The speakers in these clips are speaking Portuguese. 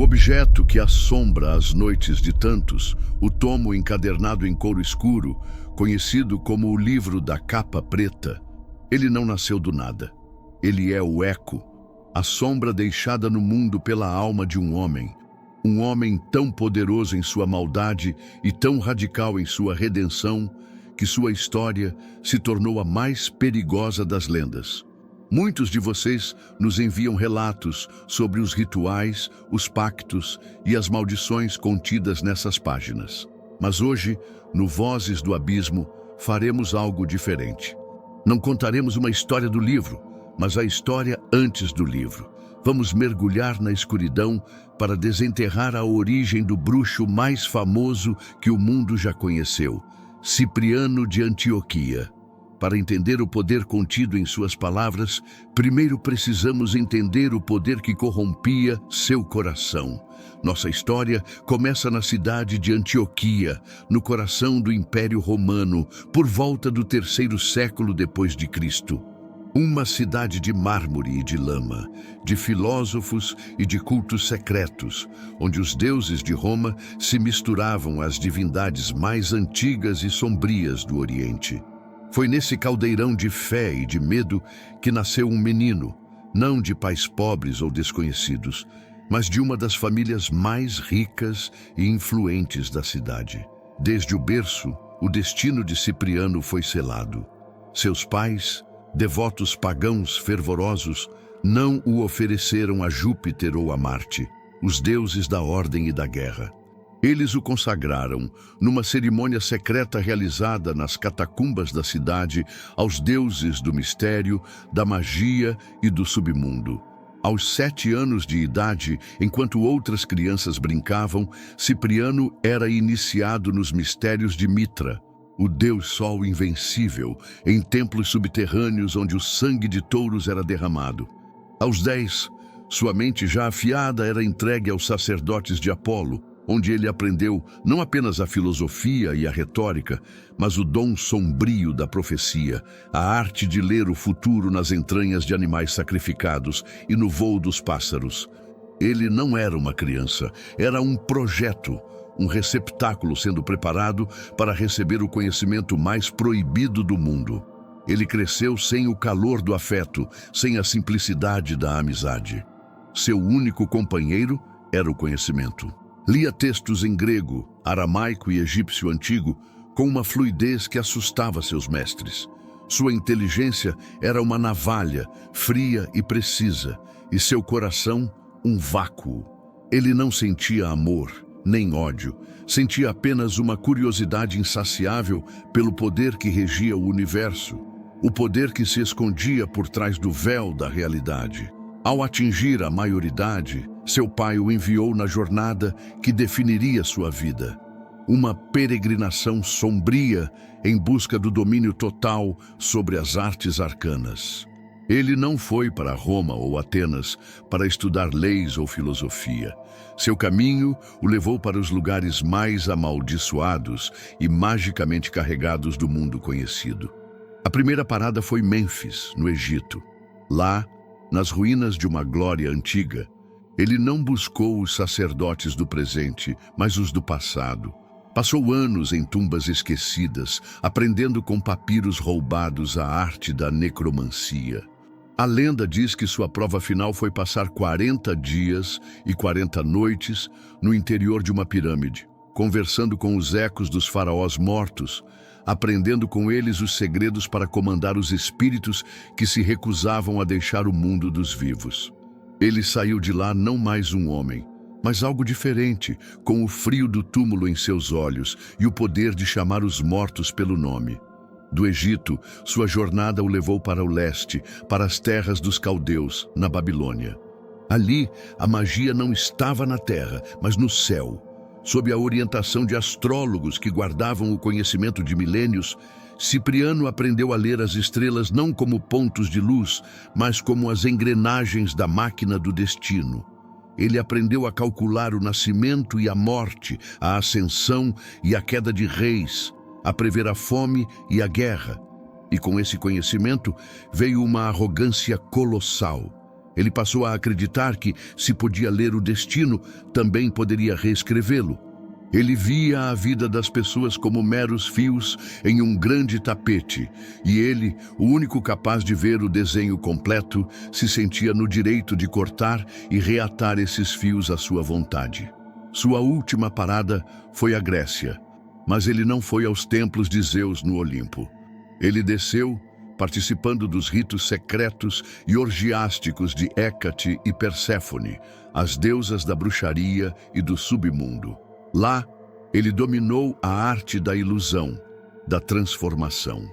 O objeto que assombra as noites de tantos, o tomo encadernado em couro escuro, conhecido como o livro da capa preta, ele não nasceu do nada. Ele é o eco, a sombra deixada no mundo pela alma de um homem tão poderoso em sua maldade e tão radical em sua redenção, que sua história se tornou a mais perigosa das lendas. Muitos de vocês nos enviam relatos sobre os rituais, os pactos e as maldições contidas nessas páginas. Mas hoje, no Vozes do Abismo, faremos algo diferente. Não contaremos uma história do livro, mas a história antes do livro. Vamos mergulhar na escuridão para desenterrar a origem do bruxo mais famoso que o mundo já conheceu, Cipriano de Antioquia. Para entender o poder contido em suas palavras, primeiro precisamos entender o poder que corrompia seu coração. Nossa história começa na cidade de Antioquia, no coração do Império Romano, por volta do 3º século depois de Cristo. Uma cidade de mármore e de lama, de filósofos e de cultos secretos, onde os deuses de Roma se misturavam às divindades mais antigas e sombrias do Oriente. Foi nesse caldeirão de fé e de medo que nasceu um menino, não de pais pobres ou desconhecidos, mas de uma das famílias mais ricas e influentes da cidade. Desde o berço, o destino de Cipriano foi selado. Seus pais, devotos pagãos fervorosos, não o ofereceram a Júpiter ou a Marte, os deuses da ordem e da guerra. Eles o consagraram, numa cerimônia secreta realizada nas catacumbas da cidade, aos deuses do mistério, da magia e do submundo. Aos 7 anos de idade, enquanto outras crianças brincavam, Cipriano era iniciado nos mistérios de Mitra, o deus Sol invencível, em templos subterrâneos onde o sangue de touros era derramado. Aos 10, sua mente já afiada era entregue aos sacerdotes de Apolo, onde ele aprendeu não apenas a filosofia e a retórica, mas o dom sombrio da profecia, a arte de ler o futuro nas entranhas de animais sacrificados e no voo dos pássaros. Ele não era uma criança, era um projeto, um receptáculo sendo preparado para receber o conhecimento mais proibido do mundo. Ele cresceu sem o calor do afeto, sem a simplicidade da amizade. Seu único companheiro era o conhecimento. Lia textos em grego, aramaico e egípcio antigo com uma fluidez que assustava seus mestres. Sua inteligência era uma navalha, fria e precisa, e seu coração um vácuo. Ele não sentia amor, nem ódio, sentia apenas uma curiosidade insaciável pelo poder que regia o universo, o poder que se escondia por trás do véu da realidade. Ao atingir a maioridade, seu pai o enviou na jornada que definiria sua vida. Uma peregrinação sombria em busca do domínio total sobre as artes arcanas. Ele não foi para Roma ou Atenas para estudar leis ou filosofia. Seu caminho o levou para os lugares mais amaldiçoados e magicamente carregados do mundo conhecido. A primeira parada foi Mênfis, no Egito. Lá, nas ruínas de uma glória antiga, ele não buscou os sacerdotes do presente, mas os do passado. Passou anos em tumbas esquecidas, aprendendo com papiros roubados a arte da necromancia. A lenda diz que sua prova final foi passar 40 dias e 40 noites no interior de uma pirâmide, conversando com os ecos dos faraós mortos, aprendendo com eles os segredos para comandar os espíritos que se recusavam a deixar o mundo dos vivos. Ele saiu de lá não mais um homem, mas algo diferente, com o frio do túmulo em seus olhos e o poder de chamar os mortos pelo nome. Do Egito, sua jornada o levou para o leste, para as terras dos caldeus, na Babilônia. Ali, a magia não estava na terra, mas no céu. Sob a orientação de astrólogos que guardavam o conhecimento de milênios, Cipriano aprendeu a ler as estrelas não como pontos de luz, mas como as engrenagens da máquina do destino. Ele aprendeu a calcular o nascimento e a morte, a ascensão e a queda de reis, a prever a fome e a guerra. E com esse conhecimento veio uma arrogância colossal. Ele passou a acreditar que, se podia ler o destino, também poderia reescrevê-lo. Ele via a vida das pessoas como meros fios em um grande tapete, e ele, o único capaz de ver o desenho completo, se sentia no direito de cortar e reatar esses fios à sua vontade. Sua última parada foi a Grécia, mas ele não foi aos templos de Zeus no Olimpo. Ele desceu, participando dos ritos secretos e orgiásticos de Hécate e Perséfone, as deusas da bruxaria e do submundo. Lá, ele dominou a arte da ilusão, da transformação.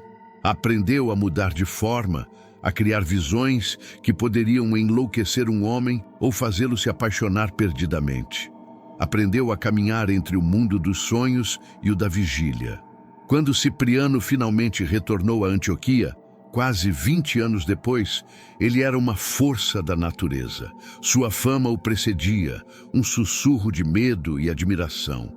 Aprendeu a mudar de forma, a criar visões que poderiam enlouquecer um homem ou fazê-lo se apaixonar perdidamente. Aprendeu a caminhar entre o mundo dos sonhos e o da vigília. Quando Cipriano finalmente retornou a Antioquia, quase 20 anos depois, ele era uma força da natureza. Sua fama o precedia, um sussurro de medo e admiração.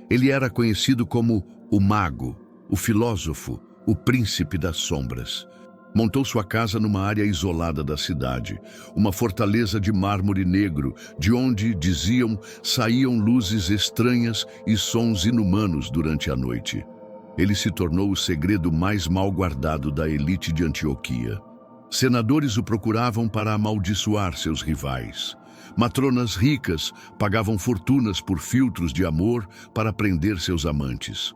Ele era conhecido como o mago, o filósofo, o príncipe das sombras. Montou sua casa numa área isolada da cidade, uma fortaleza de mármore negro, de onde, diziam, saíam luzes estranhas e sons inumanos durante a noite. Ele se tornou o segredo mais mal guardado da elite de Antioquia. Senadores o procuravam para amaldiçoar seus rivais. Matronas ricas pagavam fortunas por filtros de amor para prender seus amantes.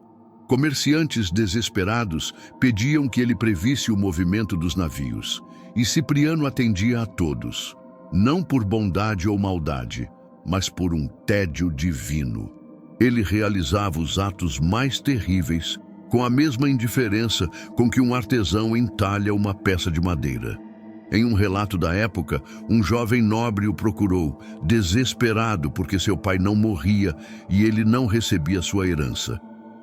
Comerciantes desesperados pediam que ele previsse o movimento dos navios, e Cipriano atendia a todos, não por bondade ou maldade, mas por um tédio divino. Ele realizava os atos mais terríveis com a mesma indiferença com que um artesão entalha uma peça de madeira. Em um relato da época, um jovem nobre o procurou, desesperado porque seu pai não morria e ele não recebia sua herança.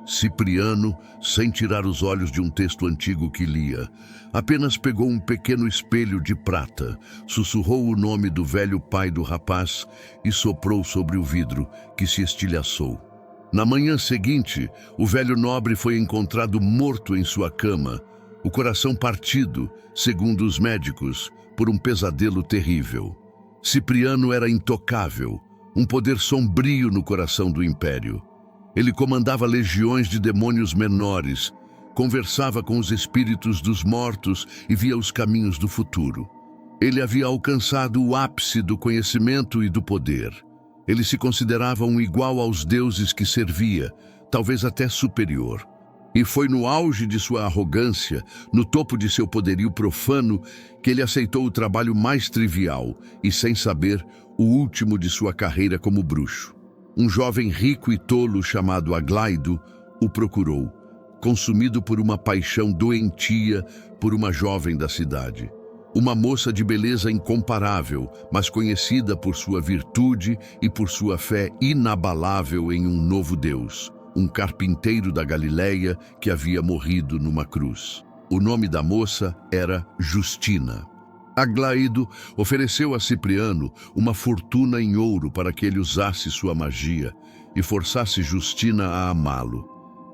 Cipriano, sem tirar os olhos de um texto antigo que lia, apenas pegou um pequeno espelho de prata, sussurrou o nome do velho pai do rapaz e soprou sobre o vidro, que se estilhaçou. Na manhã seguinte, o velho nobre foi encontrado morto em sua cama, o coração partido, segundo os médicos, por um pesadelo terrível. Cipriano era intocável, um poder sombrio no coração do império. Ele comandava legiões de demônios menores, conversava com os espíritos dos mortos e via os caminhos do futuro. Ele havia alcançado o ápice do conhecimento e do poder. Ele se considerava um igual aos deuses que servia, talvez até superior. E foi no auge de sua arrogância, no topo de seu poderio profano, que ele aceitou o trabalho mais trivial e, sem saber, o último de sua carreira como bruxo. Um jovem rico e tolo chamado Aglaido o procurou, consumido por uma paixão doentia por uma jovem da cidade. Uma moça de beleza incomparável, mas conhecida por sua virtude e por sua fé inabalável em um novo Deus, um carpinteiro da Galileia que havia morrido numa cruz. O nome da moça era Justina. Aglaido ofereceu a Cipriano uma fortuna em ouro para que ele usasse sua magia e forçasse Justina a amá-lo.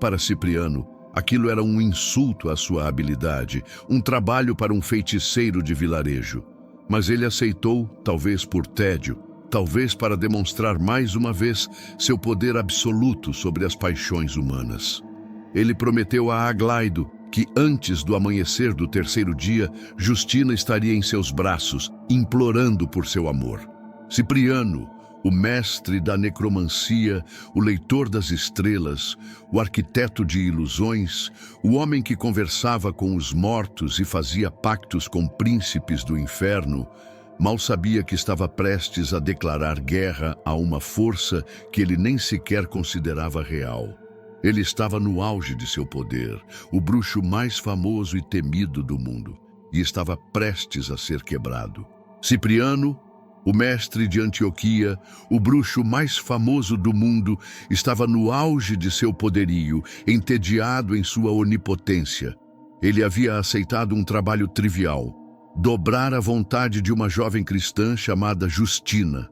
Para Cipriano, aquilo era um insulto à sua habilidade, um trabalho para um feiticeiro de vilarejo. Mas ele aceitou, talvez por tédio, talvez para demonstrar mais uma vez seu poder absoluto sobre as paixões humanas. Ele prometeu a Aglaido que antes do amanhecer do terceiro dia, Justina estaria em seus braços, implorando por seu amor. Cipriano, o mestre da necromancia, o leitor das estrelas, o arquiteto de ilusões, o homem que conversava com os mortos e fazia pactos com príncipes do inferno, mal sabia que estava prestes a declarar guerra a uma força que ele nem sequer considerava real. Ele estava no auge de seu poder, o bruxo mais famoso e temido do mundo, e estava prestes a ser quebrado. Cipriano, o mestre de Antioquia, o bruxo mais famoso do mundo, estava no auge de seu poderio, entediado em sua onipotência. Ele havia aceitado um trabalho trivial, dobrar a vontade de uma jovem cristã chamada Justina.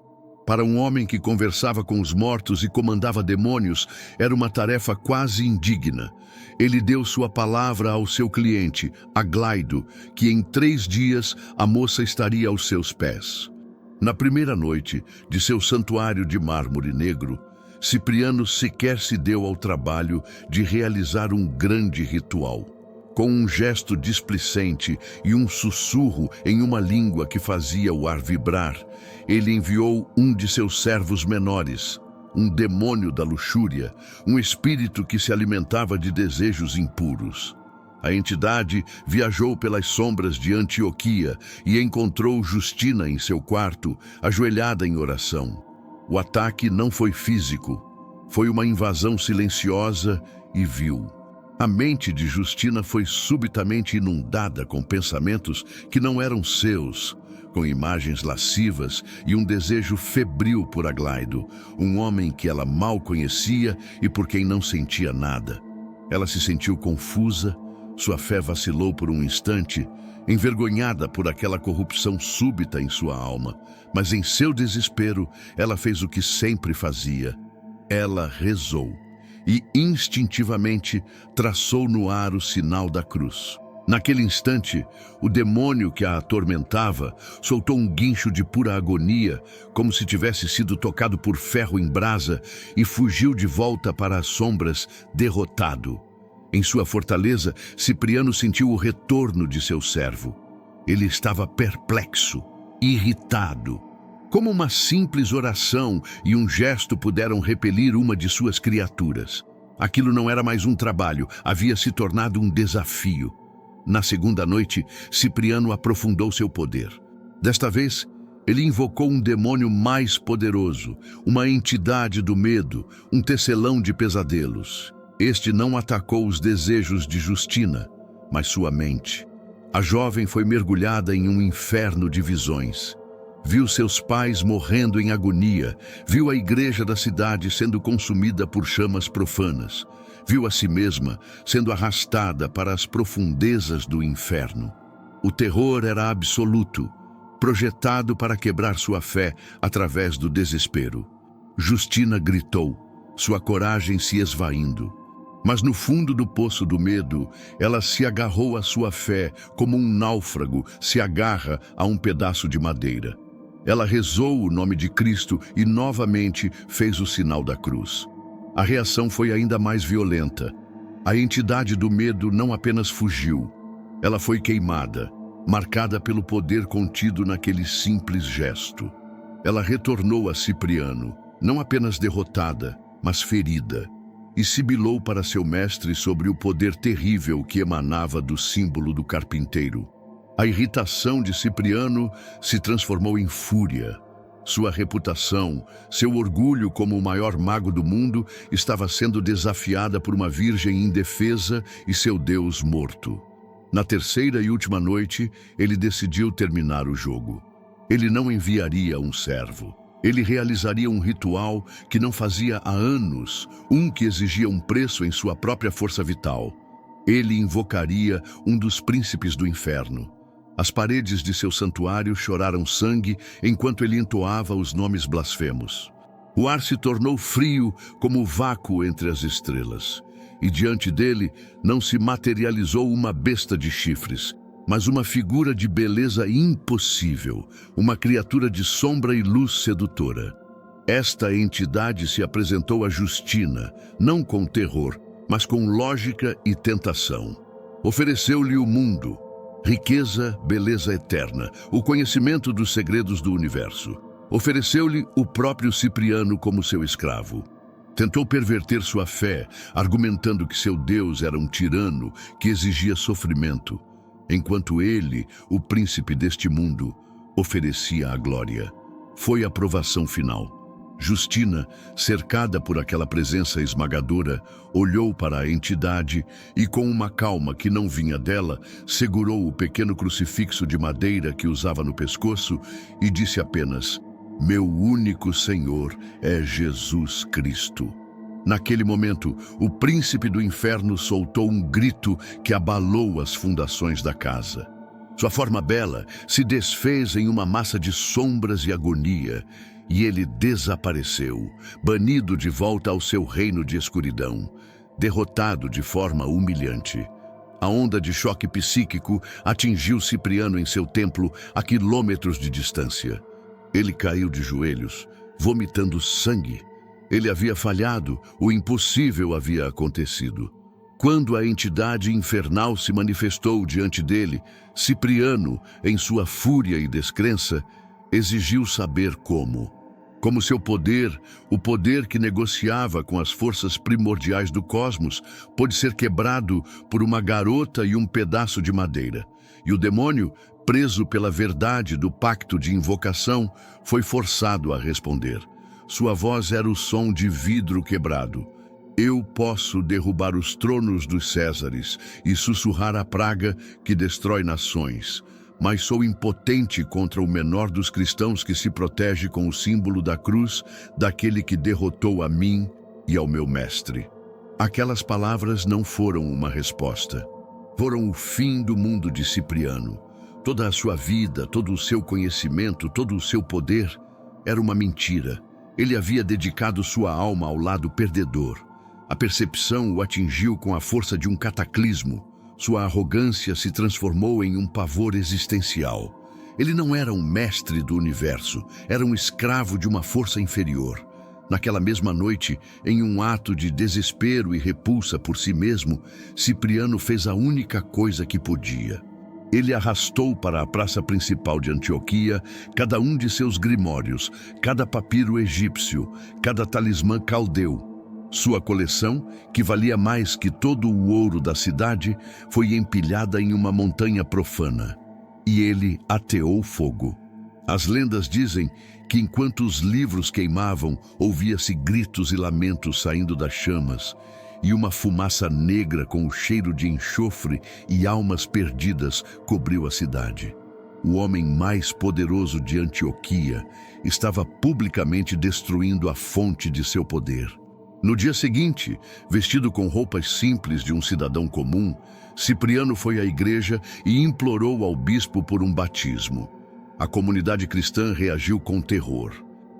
Para um homem que conversava com os mortos e comandava demônios, era uma tarefa quase indigna. Ele deu sua palavra ao seu cliente, Aglaido, que em 3 dias a moça estaria aos seus pés. Na primeira noite de seu santuário de mármore negro, Cipriano sequer se deu ao trabalho de realizar um grande ritual. Com um gesto displicente e um sussurro em uma língua que fazia o ar vibrar, ele enviou um de seus servos menores, um demônio da luxúria, um espírito que se alimentava de desejos impuros. A entidade viajou pelas sombras de Antioquia e encontrou Justina em seu quarto, ajoelhada em oração. O ataque não foi físico, foi uma invasão silenciosa e vil. A mente de Justina foi subitamente inundada com pensamentos que não eram seus, com imagens lascivas e um desejo febril por Aglaido, um homem que ela mal conhecia e por quem não sentia nada. Ela se sentiu confusa, sua fé vacilou por um instante, envergonhada por aquela corrupção súbita em sua alma, mas em seu desespero, ela fez o que sempre fazia. Ela rezou e instintivamente traçou no ar o sinal da cruz. Naquele instante, o demônio que a atormentava soltou um guincho de pura agonia, como se tivesse sido tocado por ferro em brasa, e fugiu de volta para as sombras, derrotado. Em sua fortaleza, Cipriano sentiu o retorno de seu servo. Ele estava perplexo, irritado. Como uma simples oração e um gesto puderam repelir uma de suas criaturas. Aquilo não era mais um trabalho, havia se tornado um desafio. Na segunda noite, Cipriano aprofundou seu poder. Desta vez, ele invocou um demônio mais poderoso, uma entidade do medo, um tecelão de pesadelos. Este não atacou os desejos de Justina, mas sua mente. A jovem foi mergulhada em um inferno de visões. Viu seus pais morrendo em agonia, viu a igreja da cidade sendo consumida por chamas profanas, viu a si mesma sendo arrastada para as profundezas do inferno. O terror era absoluto, projetado para quebrar sua fé através do desespero. Justina gritou, sua coragem se esvaindo. Mas no fundo do poço do medo, ela se agarrou à sua fé como um náufrago se agarra a um pedaço de madeira. Ela rezou o nome de Cristo e novamente fez o sinal da cruz. A reação foi ainda mais violenta. A entidade do medo não apenas fugiu, ela foi queimada, marcada pelo poder contido naquele simples gesto. Ela retornou a Cipriano, não apenas derrotada, mas ferida, e sibilou para seu mestre sobre o poder terrível que emanava do símbolo do carpinteiro. A irritação de Cipriano se transformou em fúria. Sua reputação, seu orgulho como o maior mago do mundo, estava sendo desafiada por uma virgem indefesa e seu Deus morto. Na terceira e última noite, ele decidiu terminar o jogo. Ele não enviaria um servo. Ele realizaria um ritual que não fazia há anos, um que exigia um preço em sua própria força vital. Ele invocaria um dos príncipes do inferno. As paredes de seu santuário choraram sangue enquanto ele entoava os nomes blasfemos. O ar se tornou frio como o vácuo entre as estrelas. E diante dele não se materializou uma besta de chifres, mas uma figura de beleza impossível, uma criatura de sombra e luz sedutora. Esta entidade se apresentou a Justina, não com terror, mas com lógica e tentação. Ofereceu-lhe o mundo, riqueza, beleza eterna, o conhecimento dos segredos do universo. Ofereceu-lhe o próprio Cipriano como seu escravo. Tentou perverter sua fé, argumentando que seu Deus era um tirano que exigia sofrimento, enquanto ele, o príncipe deste mundo, oferecia a glória. Foi a provação final. Justina, cercada por aquela presença esmagadora, olhou para a entidade e, com uma calma que não vinha dela, segurou o pequeno crucifixo de madeira que usava no pescoço e disse apenas: "Meu único Senhor é Jesus Cristo." Naquele momento, o príncipe do inferno soltou um grito que abalou as fundações da casa. Sua forma bela se desfez em uma massa de sombras e agonia, e ele desapareceu, banido de volta ao seu reino de escuridão, derrotado de forma humilhante. A onda de choque psíquico atingiu Cipriano em seu templo a quilômetros de distância. Ele caiu de joelhos, vomitando sangue. Ele havia falhado, o impossível havia acontecido. Quando a entidade infernal se manifestou diante dele, Cipriano, em sua fúria e descrença, exigiu saber como. Como seu poder, o poder que negociava com as forças primordiais do cosmos, pôde ser quebrado por uma garota e um pedaço de madeira. E o demônio, preso pela verdade do pacto de invocação, foi forçado a responder. Sua voz era o som de vidro quebrado. Eu posso derrubar os tronos dos Césares e sussurrar a praga que destrói nações, mas sou impotente contra o menor dos cristãos que se protege com o símbolo da cruz daquele que derrotou a mim e ao meu mestre. Aquelas palavras não foram uma resposta. Foram o fim do mundo de Cipriano. Toda a sua vida, todo o seu conhecimento, todo o seu poder era uma mentira. Ele havia dedicado sua alma ao lado perdedor. A percepção o atingiu com a força de um cataclismo. Sua arrogância se transformou em um pavor existencial. Ele não era um mestre do universo, era um escravo de uma força inferior. Naquela mesma noite, em um ato de desespero e repulsa por si mesmo, Cipriano fez a única coisa que podia. Ele arrastou para a praça principal de Antioquia cada um de seus grimórios, cada papiro egípcio, cada talismã caldeu. Sua coleção, que valia mais que todo o ouro da cidade, foi empilhada em uma montanha profana. E ele ateou fogo. As lendas dizem que enquanto os livros queimavam, ouvia-se gritos e lamentos saindo das chamas, e uma fumaça negra com o cheiro de enxofre e almas perdidas cobriu a cidade. O homem mais poderoso de Antioquia estava publicamente destruindo a fonte de seu poder. No dia seguinte, vestido com roupas simples de um cidadão comum, Cipriano foi à igreja e implorou ao bispo por um batismo. A comunidade cristã reagiu com terror.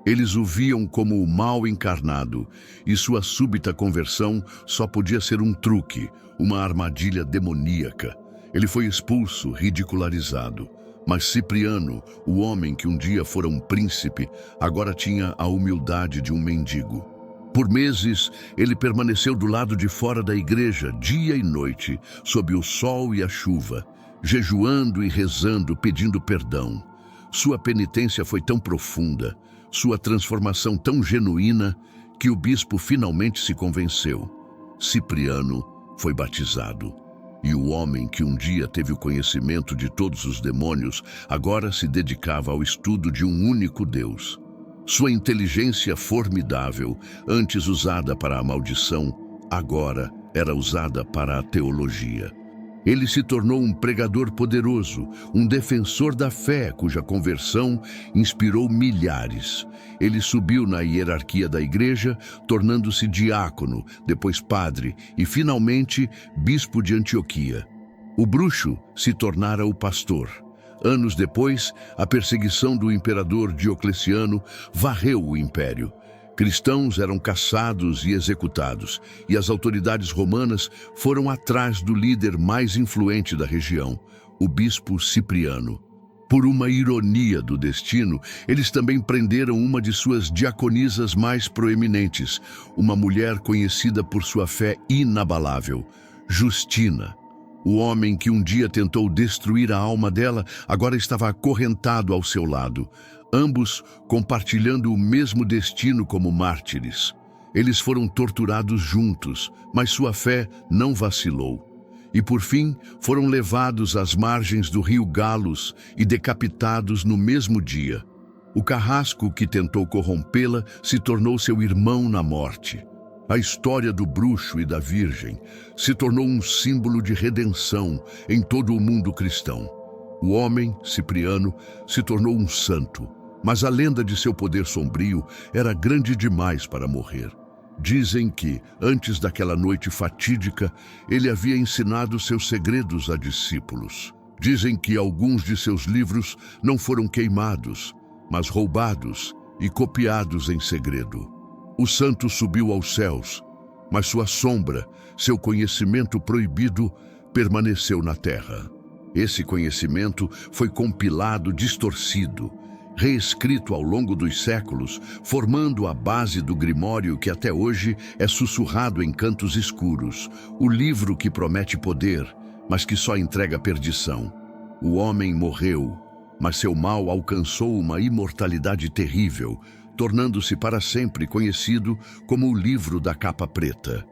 Eles o viam como o mal encarnado, e sua súbita conversão só podia ser um truque, uma armadilha demoníaca. Ele foi expulso, ridicularizado. Mas Cipriano, o homem que um dia fora um príncipe, agora tinha a humildade de um mendigo. Por meses, ele permaneceu do lado de fora da igreja, dia e noite, sob o sol e a chuva, jejuando e rezando, pedindo perdão. Sua penitência foi tão profunda, sua transformação tão genuína, que o bispo finalmente se convenceu. Cipriano foi batizado. E o homem que um dia teve o conhecimento de todos os demônios, agora se dedicava ao estudo de um único Deus. Sua inteligência formidável, antes usada para a maldição, agora era usada para a teologia. Ele se tornou um pregador poderoso, um defensor da fé, cuja conversão inspirou milhares. Ele subiu na hierarquia da igreja, tornando-se diácono, depois padre e, finalmente, bispo de Antioquia. O bruxo se tornara o pastor. Anos depois, a perseguição do imperador Diocleciano varreu o império. Cristãos eram caçados e executados, e as autoridades romanas foram atrás do líder mais influente da região, o bispo Cipriano. Por uma ironia do destino, eles também prenderam uma de suas diaconisas mais proeminentes, uma mulher conhecida por sua fé inabalável, Justina. O homem que um dia tentou destruir a alma dela agora estava acorrentado ao seu lado, ambos compartilhando o mesmo destino como mártires. Eles foram torturados juntos, mas sua fé não vacilou. E por fim foram levados às margens do rio Galos e decapitados no mesmo dia. O carrasco que tentou corrompê-la se tornou seu irmão na morte. A história do bruxo e da virgem se tornou um símbolo de redenção em todo o mundo cristão. O homem, Cipriano, se tornou um santo, mas a lenda de seu poder sombrio era grande demais para morrer. Dizem que, antes daquela noite fatídica, ele havia ensinado seus segredos a discípulos. Dizem que alguns de seus livros não foram queimados, mas roubados, e copiados em segredo. O santo subiu aos céus, mas sua sombra, seu conhecimento proibido, permaneceu na terra. Esse conhecimento foi compilado, distorcido, reescrito ao longo dos séculos, formando a base do Grimório que até hoje é sussurrado em cantos escuros, o livro que promete poder, mas que só entrega perdição. O homem morreu, mas seu mal alcançou uma imortalidade terrível, tornando-se para sempre conhecido como o livro da capa preta.